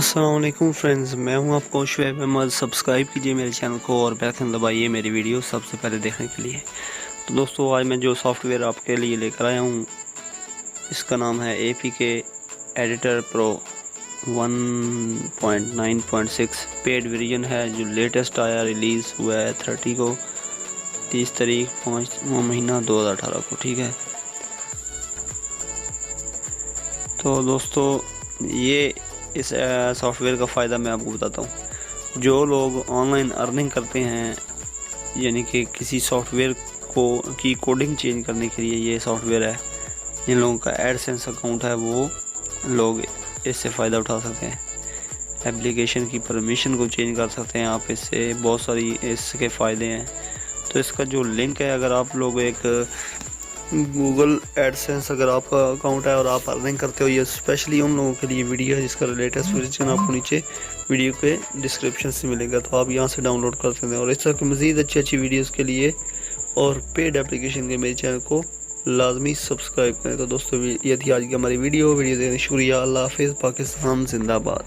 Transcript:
अस्सलाम वालेकुम फ्रेंड्स, मैं हूं आपको शुएब अहमद। सब्सक्राइब कीजिए मेरे चैनल को और बेल आइकन दबाइए मेरी वीडियो सबसे पहले देखने के लिए। तो दोस्तों, आज मैं जो सॉफ्टवेयर आपके लिए लेकर आया हूं, इसका नाम है APK editor pro 1.9.6 paid version है, जो लेटेस्ट आया, रिलीज़ हुआ है 30 तारीख 5वां महीना 2018 को। ठीक है, तो दोस्तों ये इस सॉफ्टवेयर का फ़ायदा मैं आपको बताता हूँ। जो लोग ऑनलाइन अर्निंग करते हैं, यानी कि किसी सॉफ्टवेयर की कोडिंग चेंज करने के लिए ये सॉफ्टवेयर है। जिन लोगों का एडसेंस अकाउंट है वो लोग इससे फ़ायदा उठा सकते हैं। एप्लीकेशन की परमिशन को चेंज कर सकते हैं आप इससे, बहुत सारी इसके फ़ायदे हैं। तो इसका जो लिंक है, अगर आप लोग एक गूगल एडसेंस अगर आपका अकाउंट है और आप अर्निंग करते हो, ये स्पेशली उन लोगों के लिए वीडियो है जिसका लेटेस्ट वर्जन आपको नीचे वीडियो के डिस्क्रिप्शन से मिलेगा, तो आप यहाँ से डाउनलोड कर सकते हैं। और इस तरह की मज़ीद अच्छी वीडियोस के लिए और पेड एप्लीकेशन के मेरे चैनल को लाजमी सब्सक्राइब करें। तो दोस्तों, ये थी आज की हमारी वीडियो देखने शुक्रिया। अल्लाह हाफिज़। पाकिस्तान जिंदाबाद।